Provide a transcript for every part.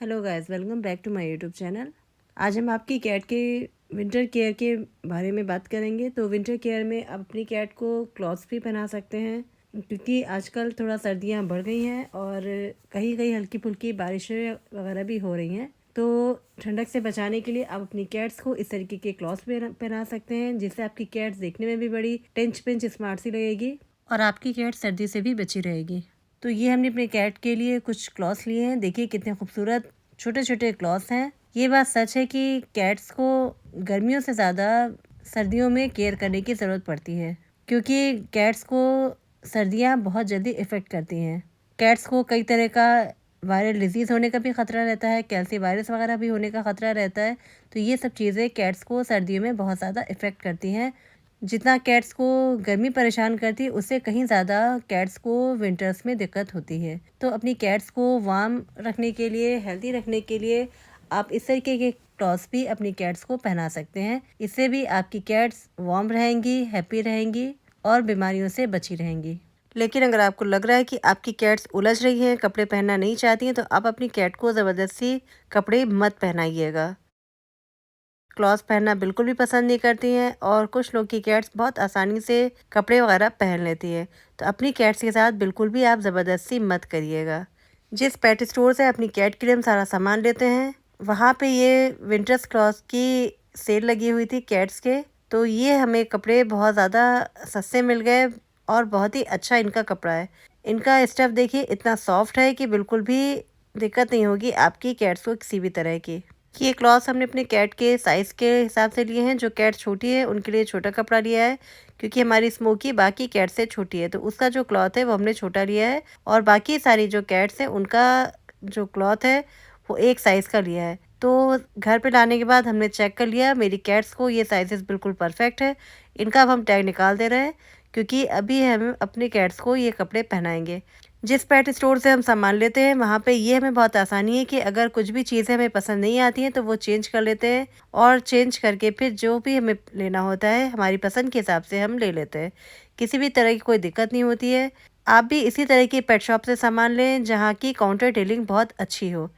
Hello guys, welcome back to my YouTube channel. आज हम आपकी कैट के विंटर केयर के बारे में बात करेंगे। तो विंटर केयर में आप अपनी कैट को क्लॉथ्स भी पहना सकते हैं, क्योंकि आजकल थोड़ा सर्दियां बढ़ गई हैं और कहीं कहीं हल्की फुल्की बारिशें वगैरह भी हो रही हैं। तो ठंडक से बचाने के लिए आप अपनी कैट्स को इस तरीके के क्लॉथ्स पहना सकते हैं, जिससे आपकी कैट्स देखने में भी बड़ी टेंच पेंच स्मार्ट सी लगेगी और आपकी कैट सर्दी से भी बची रहेगी। तो ये हमने अपने कैट के लिए कुछ क्लॉथ्स लिए हैं। देखिए कितने खूबसूरत छोटे छोटे क्लॉथ्स हैं। ये बात सच है कि कैट्स को गर्मियों से ज़्यादा सर्दियों में केयर करने की ज़रूरत पड़ती है, क्योंकि कैट्स को सर्दियाँ बहुत जल्दी इफ़ेक्ट करती हैं। कैट्स को कई तरह का वायरल डिजीज़ होने का भी ख़तरा रहता है, कैल्सी वायरस वगैरह भी होने का ख़तरा रहता है। तो ये सब चीज़ें कैट्स को सर्दियों में बहुत ज़्यादा इफ़ेक्ट करती हैं। जितना कैट्स को गर्मी परेशान करती है, उससे कहीं ज़्यादा कैट्स को विंटर्स में दिक्कत होती है। तो अपनी कैट्स को वार्म रखने के लिए, हेल्दी रखने के लिए आप इस तरीके के क्लॉथ्स भी अपनी कैट्स को पहना सकते हैं। इससे भी आपकी कैट्स वार्म रहेंगी, हैप्पी रहेंगी और बीमारियों से बची रहेंगी। लेकिन अगर आपको लग रहा है कि आपकी कैट्स उलझ रही हैं, कपड़े पहनना नहीं चाहती हैं, तो आप अपनी कैट को ज़बरदस्ती कपड़े मत पहनाइएगा। क्लॉथ्स पहनना बिल्कुल भी पसंद नहीं करती हैं और कुछ लोग की कैट्स बहुत आसानी से कपड़े वगैरह पहन लेती है। तो अपनी कैट्स के साथ बिल्कुल भी आप ज़बरदस्ती मत करिएगा। जिस पेट स्टोर से अपनी कैट के लिए हम सारा सामान लेते हैं, वहाँ पे ये विंटर्स क्लॉथ्स की सेल लगी हुई थी कैट्स के। तो ये हमें कपड़े बहुत ज़्यादा सस्ते मिल गए और बहुत ही अच्छा इनका कपड़ा है। इनका स्टफ़ देखिए इतना सॉफ्ट है कि बिल्कुल भी दिक्कत नहीं होगी आपकी कैट्स को किसी भी तरह की। ये क्लॉथ्स हमने अपने कैट के साइज़ के हिसाब से लिए हैं। जो कैट छोटी है उनके लिए छोटा कपड़ा लिया है, क्योंकि हमारी स्मोकी बाकी कैट से छोटी है, तो उसका जो क्लॉथ है वो हमने छोटा लिया है और बाकी सारी जो कैट्स हैं उनका जो क्लॉथ है वो एक साइज़ का लिया है। तो घर पे लाने के बाद हमने चेक कर लिया, मेरी कैट्स को ये साइज़ेस बिल्कुल परफेक्ट है। इनका अब हम टैग निकाल दे रहे हैं, क्योंकि अभी हम अपने कैट्स को ये कपड़े पहनाएंगे। जिस पेट स्टोर से हम सामान लेते हैं, वहाँ पे ये हमें बहुत आसानी है कि अगर कुछ भी चीज़ें हमें पसंद नहीं आती हैं तो वो चेंज कर लेते हैं और चेंज करके फिर जो भी हमें लेना होता है हमारी पसंद के हिसाब से हम ले लेते हैं। किसी भी तरह की कोई दिक्कत नहीं होती है। आप भी इसी तरह की पेट शॉप से सामान लें जहाँ की काउंटर डीलिंग बहुत अच्छी हो।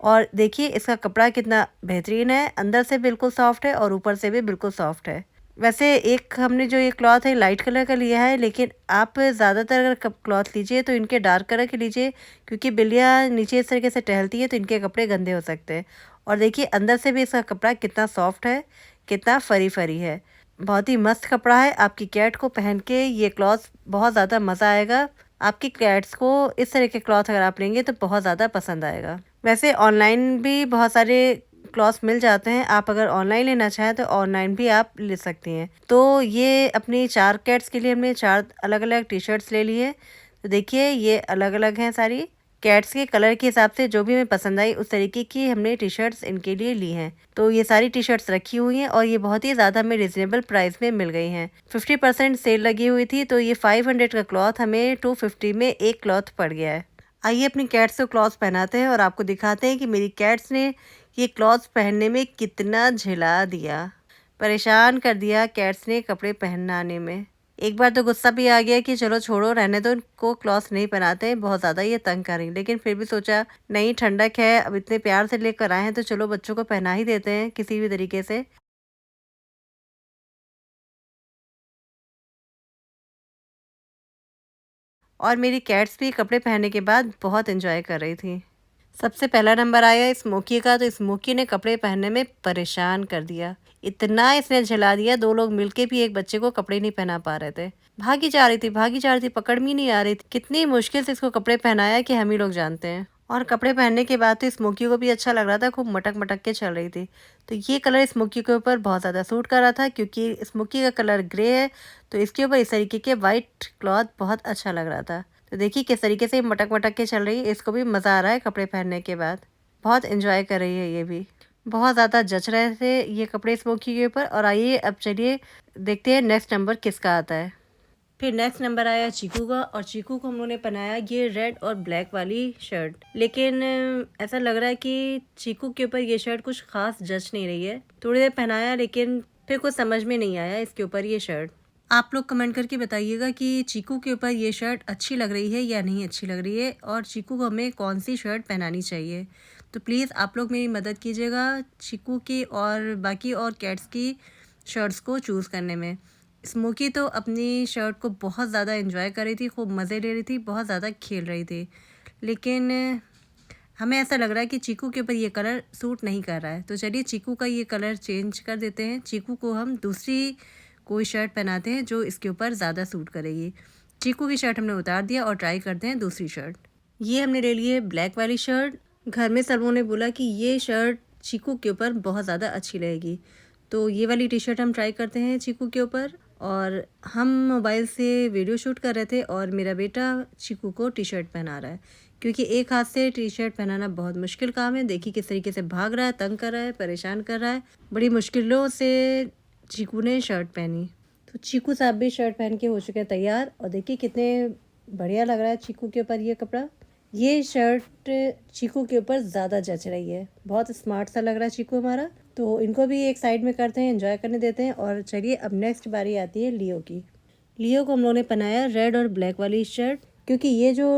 और देखिए इसका कपड़ा कितना बेहतरीन है, अंदर से बिल्कुल सॉफ्ट है और ऊपर से भी बिल्कुल सॉफ्ट है। वैसे एक हमने जो ये क्लॉथ है लाइट कलर का लिया है, लेकिन आप ज़्यादातर अगर क्लॉथ लीजिए तो इनके डार्क कलर के लीजिए, क्योंकि बिल्लियाँ नीचे इस तरीके से टहलती है तो इनके कपड़े गंदे हो सकते हैं। और देखिए अंदर से भी इसका कपड़ा कितना सॉफ्ट है, कितना फरी फरी है। बहुत ही मस्त कपड़ा है। आपकी कैट को पहन के ये क्लॉथ बहुत ज़्यादा मज़ा आएगा। आपकी कैट्स को इस तरह के क्लॉथ अगर आप लेंगे तो बहुत ज़्यादा पसंद आएगा। वैसे ऑनलाइन भी बहुत सारे क्लॉथ्स मिल जाते हैं। आप अगर ऑनलाइन लेना चाहें तो ऑनलाइन भी आप ले सकती हैं। तो ये अपनी 4 कैट्स के लिए हमने 4 अलग-अलग टी-शर्ट्स ले लिए। तो देखिए ये अलग-अलग हैं सारी। कैट्स के कलर के हिसाब से जो भी हमें पसंद आई उस तरीके की हमने टी-शर्ट्स इनके लिए ली हैं। तो ये सारी टी-शर्ट्स रखी हुई हैं और ये बहुत ही ज़्यादा हमें रीज़नेबल प्राइस में मिल गई हैं। 50% सेल लगी हुई थी, तो ये 500 का क्लॉथ हमें 250 में एक क्लॉथ पड़ गया है। आइए अपनी कैट्स को क्लॉथ्स पहनाते हैं और आपको दिखाते हैं कि मेरी कैट्स ने ये क्लॉथ्स पहनने में कितना झिला दिया, परेशान कर दिया कैट्स ने कपड़े पहनाने में। एक बार तो गुस्सा भी आ गया कि चलो छोड़ो, रहने दो, इनको क्लॉथ्स नहीं पहनाते हैं, बहुत ज़्यादा ये तंग कर रही। लेकिन फिर भी सोचा नहीं, ठंडक है, अब इतने प्यार से लेकर आए हैं तो चलो बच्चों को पहना ही देते हैं किसी भी तरीके से। और मेरी कैट्स भी कपड़े पहनने के बाद बहुत एंजॉय कर रही थी। सबसे पहला नंबर आया स्मोकी का, तो स्मोकी ने कपड़े पहनने में परेशान कर दिया। इतना इसने झेला दिया, 2 लोग मिलके भी एक बच्चे को कपड़े नहीं पहना पा रहे थे। भागी जा रही थी, भागी जा रही थी, पकड़ में ही नहीं आ रही थी। कितनी मुश्किल से इसको कपड़े पहनाया कि हम ही लोग जानते हैं। और कपड़े पहनने के बाद तो स्मोकी को भी अच्छा लग रहा था, खूब मटक-मटक के चल रही थी। तो ये कलर स्मोकी के ऊपर बहुत ज़्यादा सूट कर रहा था, क्योंकि स्मोकी का कलर ग्रे है, तो इसके ऊपर इस तरीके के व्हाइट क्लॉथ बहुत अच्छा लग रहा था। तो देखिए किस तरीके से मटक-मटक के चल रही है, इसको भी मज़ा आ रहा है कपड़े पहनने के बाद। बहुत एन्जॉय कर रही है ये भी। बहुत ज़्यादा जच रहे थे ये कपड़े स्मोकी के ऊपर। और आइए अब चलिए देखते हैं नेक्स्ट नंबर किसका आता है। फिर नेक्स्ट नंबर आया चीकू का, और चीकू को हम लोगों ने पहनाया ये रेड और ब्लैक वाली शर्ट। लेकिन ऐसा लग रहा है कि चीकू के ऊपर ये शर्ट कुछ खास जच नहीं रही है। थोड़ी देर पहनाया लेकिन फिर कुछ समझ में नहीं आया इसके ऊपर ये शर्ट। आप लोग कमेंट करके बताइएगा कि चीकू के ऊपर ये शर्ट अच्छी लग रही है या नहीं अच्छी लग रही है, और चीकू को हमें कौन सी शर्ट पहनानी चाहिए। तो प्लीज़ आप लोग मेरी मदद कीजिएगा चीकू की और बाकी और कैट्स की शर्ट्स को चूज़ करने में। स्मोकी तो अपनी शर्ट को बहुत ज़्यादा एंजॉय कर रही थी, खूब मज़े ले रही थी, बहुत ज़्यादा खेल रही थी, लेकिन हमें ऐसा लग रहा है कि चीकू के ऊपर ये कलर सूट नहीं कर रहा है। तो चलिए चीकू का ये कलर चेंज कर देते हैं। चीकू को हम दूसरी कोई शर्ट पहनाते हैं जो इसके ऊपर ज़्यादा सूट करेगी। चीकू की शर्ट हमने उतार दिया और ट्राई करते हैं दूसरी शर्ट। ये हमने ले ली है ब्लैक वाली शर्ट। घर में सबों ने बोला कि ये शर्ट चीकू के ऊपर बहुत ज़्यादा अच्छी लगेगी, तो ये वाली टी शर्ट हम ट्राई करते हैं चीकू के ऊपर। और हम मोबाइल से वीडियो शूट कर रहे थे और मेरा बेटा चीकू को टी शर्ट पहना रहा है, क्योंकि एक हाथ से टी शर्ट पहनाना बहुत मुश्किल काम है। देखिए किस तरीके से भाग रहा है, तंग कर रहा है, परेशान कर रहा है। बड़ी मुश्किलों से चीकू ने शर्ट पहनी। तो चीकू साहब भी शर्ट पहन के हो चुके हैं तैयार, और देखिए कितने बढ़िया लग रहा है चीकू के ऊपर ये कपड़ा। ये शर्ट चीकू के ऊपर ज़्यादा जच रही है, बहुत स्मार्ट सा लग रहा है चीकू हमारा। तो इनको भी एक साइड में करते हैं, एंजॉय करने देते हैं। और चलिए अब नेक्स्ट बारी आती है लियो की। लियो को हम लोगों ने पहनाया रेड और ब्लैक वाली शर्ट, क्योंकि ये जो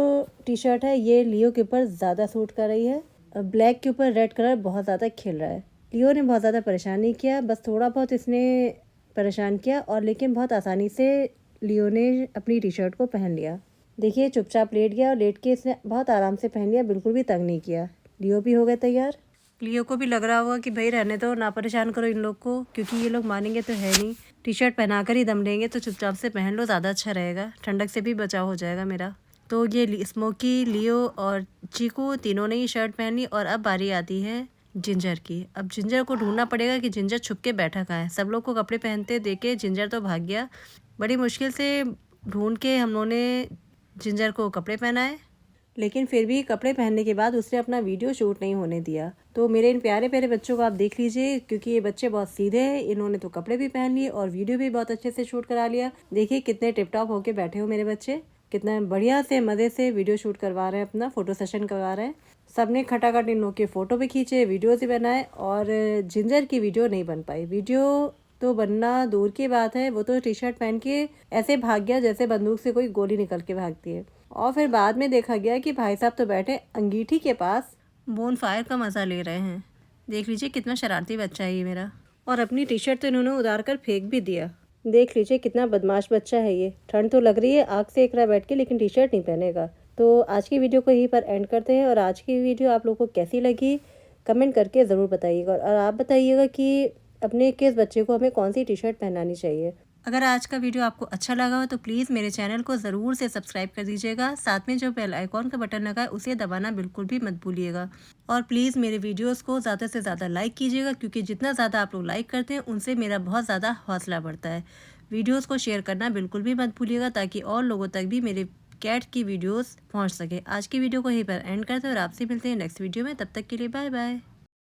टी शर्ट है ये लियो के ऊपर ज़्यादा सूट कर रही है। ब्लैक के ऊपर रेड कलर बहुत ज़्यादा खिल रहा है। लियो ने बहुत ज़्यादा परेशान नहीं किया, बस थोड़ा बहुत इसने परेशान किया, और लेकिन बहुत आसानी से लियो ने अपनी टी शर्ट को पहन लिया। देखिए चुपचाप लेट गया और लेट के इसने बहुत आराम से पहन लिया, बिल्कुल भी तंग नहीं किया। लियो भी हो गया तैयार। लियो को भी लग रहा होगा कि भाई रहने दो, ना परेशान करो इन लोग को, क्योंकि ये लोग मानेंगे तो है नहीं। टी शर्ट पहनाकर ही दम लेंगे, तो चुपचाप से पहन लो, ज़्यादा अच्छा रहेगा, ठंडक से भी बचाव हो जाएगा मेरा। तो ये स्मोकी, लियो और चीकू तीनों ने ही शर्ट पहनी। और अब बारी आती है जिंजर की। अब जिंजर को ढूंढना पड़ेगा कि जिंजर छुप के बैठा कहाँ है। सब लोग को कपड़े पहनते देख के जिंजर तो भाग गया। बड़ी मुश्किल से ढूंढ के हम लोगों ने जिंजर को कपड़े पहनाए, लेकिन फिर भी कपड़े पहनने के बाद उसने अपना वीडियो शूट नहीं होने दिया। तो मेरे इन प्यारे प्यारे बच्चों को आप देख लीजिए, क्योंकि ये बच्चे बहुत सीधे हैं। इन्होंने तो कपड़े भी पहन लिए और वीडियो भी बहुत अच्छे से शूट करा लिया। देखिए कितने टिप टॉप होके बैठे हो मेरे बच्चे, कितना बढ़िया से मज़े से वीडियो शूट करवा रहे हैं, अपना फ़ोटो सेशन करवा रहे हैं। सबने खटाखट इन लोग के फ़ोटो भी खींचे, वीडियोज़ भी बनाए। और जिंजर की वीडियो नहीं बन पाई। वीडियो तो बनना दूर की बात है, वो तो टी शर्ट पहन के ऐसे भाग गया जैसे बंदूक से कोई गोली निकल के भागती है। और फिर बाद में देखा गया कि भाई साहब तो बैठे अंगीठी के पास बोन फायर का मज़ा ले रहे हैं। देख लीजिए कितना शरारती बच्चा है ये मेरा। और अपनी टी शर्ट तो इन्होंने उतार कर फेंक भी दिया। देख लीजिए कितना बदमाश बच्चा है ये। ठंड तो लग रही है, आग से एक रहा बैठ के, लेकिन टी शर्ट नहीं पहनेगा। तो आज की वीडियो को यहीं पर एंड करते हैं। और आज की वीडियो आप लोगों को कैसी लगी कमेंट करके ज़रूर बताइएगा। और आप बताइएगा कि अपने किस बच्चे को हमें कौन सी टी शर्ट पहनानी चाहिए। अगर आज का वीडियो आपको अच्छा लगा हो तो प्लीज़ मेरे चैनल को ज़रूर से सब्सक्राइब कर दीजिएगा। साथ में जो बेल आइकॉन का बटन लगा है उसे दबाना बिल्कुल भी मत भूलिएगा। और प्लीज़ मेरे वीडियोस को ज़्यादा से ज़्यादा लाइक कीजिएगा, क्योंकि जितना ज़्यादा आप लोग लाइक करते हैं उनसे मेरा बहुत ज़्यादा हौसला बढ़ता है। वीडियोज़ को शेयर करना बिल्कुल भी मत भूलिएगा, ताकि और लोगों तक भी मेरे कैट की वीडियोज़ पहुँच सके। आज की वीडियो को यहीं पर एंड करते हैं और आपसे मिलते हैं नेक्स्ट वीडियो में। तब तक के लिए बाय बाय।